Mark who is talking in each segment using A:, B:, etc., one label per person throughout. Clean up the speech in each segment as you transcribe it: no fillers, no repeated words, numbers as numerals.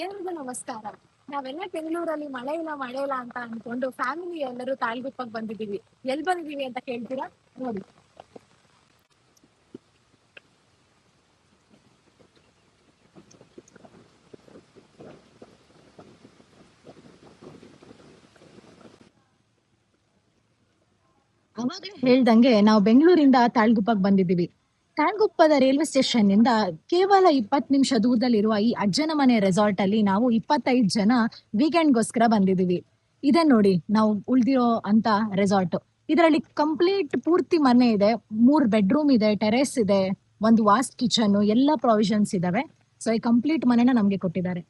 A: ಎಲ್ರಿಗೂ ನಮಸ್ಕಾರ. ನಾವೆಲ್ಲ ಬೆಂಗಳೂರಲ್ಲಿ ಮಳೆ ಇಲ್ಲ ಅಂತ ಅನ್ಕೊಂಡು ಫ್ಯಾಮಿಲಿ ಎಲ್ಲರೂ ತಾಳ್ಗುಪ್ಪಕ್ಕೆ ಬಂದಿದ್ದೀವಿ. ಎಲ್ಲಿ ಬಂದಿದ್ದೀವಿ ಅಂತ ಕೇಳ್ತೀರಾ? ನೋಡಿ. ಅವಾಗಲೇ ಹೇಳ್ದಂಗೆ ನಾವು ಬೆಂಗಳೂರಿಂದ ತಾಳ್ಗುಪ್ಪಕ್ಕೆ ಬಂದಿದ್ದೀವಿ. ತಾಳ್ಗುಪ್ಪದ ರೈಲ್ವೆ ಸ್ಟೇಷನ್ ನಿಂದ ಕೇವಲ 20 ನಿಮಿಷ ದೂರದಲ್ಲಿರುವ ಈ ಅಜ್ಜನ ಮನೆ ರೆಸಾರ್ಟ್ ಅಲ್ಲಿ ನಾವು 25 ಜನ ವೀಕೆಂಡ್ಗೋಸ್ಕರ ಬಂದಿದ್ದೀವಿ. ಇದೆ ನೋಡಿ ನಾವು ಉಳ್ದಿರೋ ಅಂತ ರೆಸಾರ್ಟ್. ಇದರಲ್ಲಿ ಕಂಪ್ಲೀಟ್ ಪೂರ್ತಿ ಮನೆ ಇದೆ, 3 ಬೆಡ್ರೂಮ್ ಇದೆ, ಟೆರೇಸ್ ಇದೆ, ಒಂದು ವಾಸ್ಟ್ ಕಿಚನ್, ಎಲ್ಲ ಪ್ರಾವಿಷನ್ಸ್ ಇದಾವೆ. ಸೊ ಈ ಕಂಪ್ಲೀಟ್ ಮನೆನ ನಮ್ಗೆ ಕೊಟ್ಟಿದ್ದಾರೆ.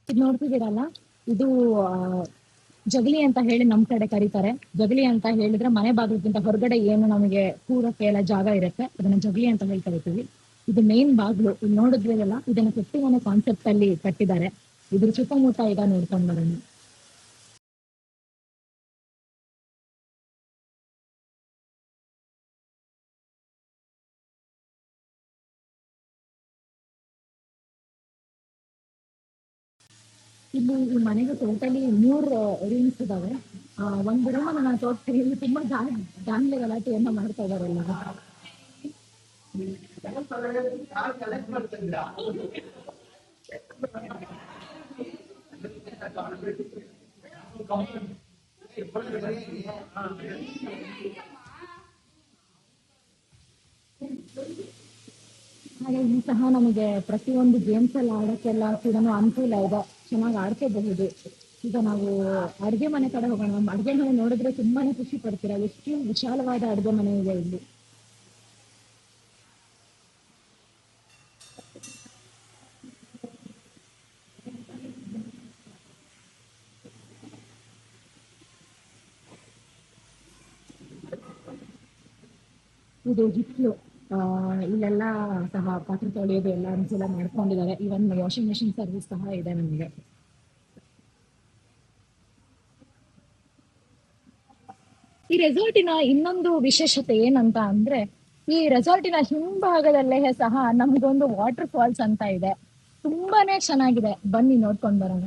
A: ಇದು ನೋಡ್ತಿದ್ದೀರಲ್ಲ, ಇದು ಆ, ಜಗಲಿ ಅಂತ ಹೇಳಿ ನಮ್ ಕಡೆ ಕರೀತಾರೆ. ಜಗಲಿ ಅಂತ ಹೇಳಿದ್ರೆ ಮನೆ ಬಾಗಿಲಿಗಿಂತ ಹೊರಗಡೆ ಏನು ನಮಗೆ ಕೂರಕ್ಕೆ ಎಲ್ಲ ಜಾಗ ಇರುತ್ತೆ, ಅದನ್ನ ಜಗಲಿ ಅಂತ ಹೇಳಿ ಕರಿತೀವಿ. ಇದು ಮೇನ್ ಬಾಗ್ಲು. ಇಲ್ಲಿ ನೋಡಿದ್ರಲ್ಲ, ಇದನ್ನ ಕೆತ್ತಿ ಮನೆ ಕಾನ್ಸೆಪ್ಟ್ ಅಲ್ಲಿ ಕಟ್ಟಿದ್ದಾರೆ. ಇದ್ರ ಸುತ್ತಮುತ್ತ ಈಗ ನೋಡ್ಕೊಂಡ್ ಬರೋಣ. ಇಲ್ಲಿ ಈ ಮನೆಗೆ ಟೋಟಲಿ 3 ರೂಮ್ಸ್ ಇದಾವೆ. ಒಂದು ರೂಮ್ ಅನ್ನ ನಾನು ತೋರಿಸ್ತೀನಿ. ಇಲ್ಲಿ ತುಂಬಾ ದಾಂಧಲೆ ಗಲಾಟೆಯನ್ನ ಮಾಡ್ತಾ ಇದಾರೆ ಎಲ್ಲ. ಹಾಗೆ ಇಲ್ಲಿ ಸಹ ನಮಗೆ ಪ್ರತಿಯೊಂದು ಗೇಮ್ಸ್ ಎಲ್ಲ ಆಡಕ್ಕೆಲ್ಲ ಕೂಡ ಅನುಕೂಲ ಇದೆ, ಚೆನ್ನಾಗಿ ಆಡ್ಕೋಬಹುದು. ಈಗ ನಾವು ಅಡ್ಗೆ ಮನೆ ಕಡೆ ಹೋಗೋಣ. ಅಡ್ಗೆ ಮನೆ ನೋಡಿದ್ರೆ ತುಂಬಾನೇ ಖುಷಿ ಪಡ್ತೀರಾ, ಎಷ್ಟು ವಿಶಾಲವಾದ ಅಡ್ಗೆ ಮನೆ ಇದೆ ಇಲ್ಲಿ. ಇದು ಹಿತ್ಲು. ಆ ಇಲ್ಲೆಲ್ಲ ಸಹ ಪಾತ್ರೆ ತೊಳೆಯೋದು ಎಲ್ಲ ಅನುಕೂಲ ಮಾಡ್ಕೊಂಡಿದ್ದಾರೆ. ಇವನ್ ವಾಷಿಂಗ್ ಮೆಷಿನ್ ಸರ್ವಿಸ್ ಸಹ ಇದೆ ನಮಗೆ. ಈ ರೆಸಾರ್ಟಿನ ಇನ್ನೊಂದು ವಿಶೇಷತೆ ಏನಂತ ಅಂದ್ರೆ, ಈ ರೆಸಾರ್ಟಿನ ಹಿಂಭಾಗದಲ್ಲೇ ಸಹ ನಮ್ಗೊಂದು ವಾಟರ್ ಫಾಲ್ಸ್ ಅಂತ ಇದೆ. ತುಂಬಾನೇ ಚೆನ್ನಾಗಿದೆ, ಬನ್ನಿ ನೋಡ್ಕೊಂಡ್ ಬರೋಣ.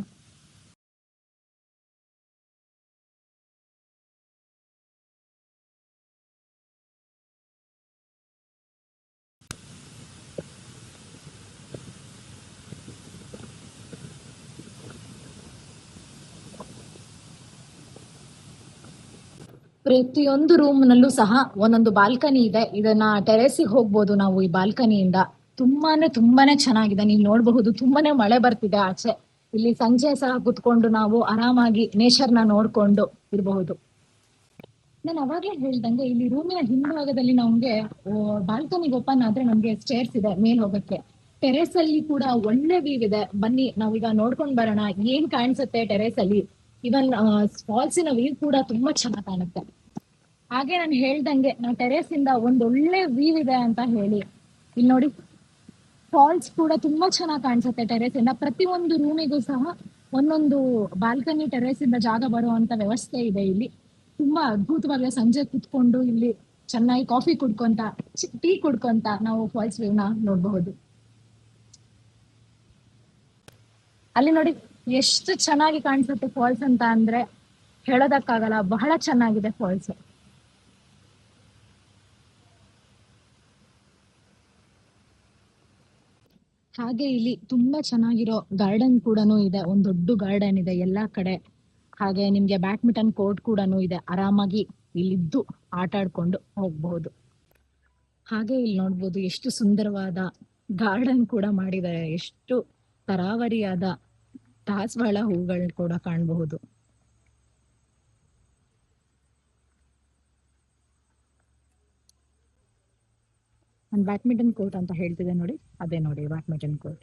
A: ಪ್ರತಿಯೊಂದು ರೂಮ್ ನಲ್ಲೂ ಸಹ ಒಂದೊಂದು ಬಾಲ್ಕನಿ ಇದೆ. ಇದನ್ನ ಟೆರೆಸಿಗೆ ಹೋಗ್ಬೋದು ನಾವು ಈ ಬಾಲ್ಕನಿಯಿಂದ. ತುಂಬಾನೇ ಚೆನ್ನಾಗಿದೆ. ನೀವು ನೋಡಬಹುದು, ತುಂಬಾನೇ ಮಳೆ ಬರ್ತಿದೆ ಆಚೆ. ಇಲ್ಲಿ ಸಂಜೆ ಸಹ ಕುತ್ಕೊಂಡು ನಾವು ಆರಾಮಾಗಿ ನೇಚರ್ ನ ನೋಡ್ಕೊಂಡು ಇರಬಹುದು. ನಾನು ಅವಾಗ್ಲೇ ಹೇಳ್ದಂಗೆ, ಇಲ್ಲಿ ರೂಮಿನ ಹಿಂಭಾಗದಲ್ಲಿ ನಮ್ಗೆ ಬಾಲ್ಕನಿಗೆ ಓಪನ್ ಆದ್ರೆ ನಮ್ಗೆ ಸ್ಟೇರ್ಸ್ ಇದೆ ಮೇಲ್ ಹೋಗಕ್ಕೆ. ಟೆರೇಸ್ ಅಲ್ಲಿ ಕೂಡ ಒಳ್ಳೆ ವ್ಯೂ ಇದೆ. ಬನ್ನಿ ನಾವೀಗ ನೋಡ್ಕೊಂಡ್ ಬರೋಣ ಏನ್ ಕಾಣಿಸುತ್ತೆ ಟೆರೇಸ್ ಅಲ್ಲಿ. ಇವನ್ ಫಾಲ್ಸಿನ ವ್ಯೂ ಕೂಡ ತುಂಬಾ ಚೆನ್ನಾಗಿ ಕಾಣುತ್ತೆ. ಹಾಗೆ ನಾನು ಹೇಳ್ದಂಗೆ, ನಾವು ಟೆರೇಸ್ ಇಂದ ಒಂದ್ ಒಳ್ಳೆ ವ್ಯೂ ಇದೆ ಅಂತ ಹೇಳಿ. ಇಲ್ಲಿ ನೋಡಿ, ಫಾಲ್ಸ್ ಕೂಡ ತುಂಬಾ ಚೆನ್ನಾಗಿ ಕಾಣಿಸುತ್ತೆ ಟೆರೇಸ್ ಇಂದ. ಪ್ರತಿಯೊಂದು ರೂಮಿಗೂ ಸಹ ಒಂದೊಂದು ಬಾಲ್ಕನಿ ಟೆರೇಸ್ ಇಂದ ಜಾಗ ಬರುವಂತ ವ್ಯವಸ್ಥೆ ಇದೆ ಇಲ್ಲಿ. ತುಂಬಾ ಅದ್ಭುತವಾಗಿ ಸಂಜೆ ಕುತ್ಕೊಂಡು ಇಲ್ಲಿ ಚೆನ್ನಾಗಿ ಕಾಫಿ ಕುಡ್ಕೊಂತ, ಟೀ ಕುಡ್ಕೊಂತ ನಾವು ಫಾಲ್ಸ್ ವ್ಯೂನ ನೋಡಬಹುದು. ಅಲ್ಲಿ ನೋಡಿ, ಎಷ್ಟು ಚೆನ್ನಾಗಿ ಕಾಣಿಸುತ್ತೆ ಫಾಲ್ಸ್ ಅಂತ ಅಂದ್ರೆ ಹೇಳೋದಕ್ಕಾಗಲ್ಲ, ಬಹಳ ಚೆನ್ನಾಗಿದೆ ಫಾಲ್ಸ್. ಹಾಗೆ ಇಲ್ಲಿ ತುಂಬಾ ಚೆನ್ನಾಗಿರೋ ಗಾರ್ಡನ್ ಕೂಡ ಇದೆ. ಒಂದ್ ದೊಡ್ಡ ಗಾರ್ಡನ್ ಇದೆ ಎಲ್ಲಾ ಕಡೆ. ಹಾಗೆ ನಿಮ್ಗೆ ಬ್ಯಾಡ್ಮಿಂಟನ್ ಕೋರ್ಟ್ ಕೂಡ ಇದೆ. ಆರಾಮಾಗಿ ಇಲ್ಲಿದ್ದು ಆಟ ಆಡ್ಕೊಂಡು ಹೋಗ್ಬಹುದು. ಹಾಗೆ ಇಲ್ಲಿ ನೋಡ್ಬೋದು, ಎಷ್ಟು ಸುಂದರವಾದ ಗಾರ್ಡನ್ ಕೂಡ ಮಾಡಿದ್ದಾರೆ. ಎಷ್ಟು ತರಾವರಿಯಾದ ದಾಸವಾಳ ಹೂಗಳನ್ನ ಕೂಡ ಕಾಣಬಹುದು. ನಾನು ಬ್ಯಾಡ್ಮಿಂಟನ್ ಕೋರ್ಟ್ ಅಂತ ಹೇಳ್ತಿದ್ದೆ ನೋಡಿ, ಅದೇ ನೋಡಿ ಬ್ಯಾಡ್ಮಿಂಟನ್ ಕೋರ್ಟ್.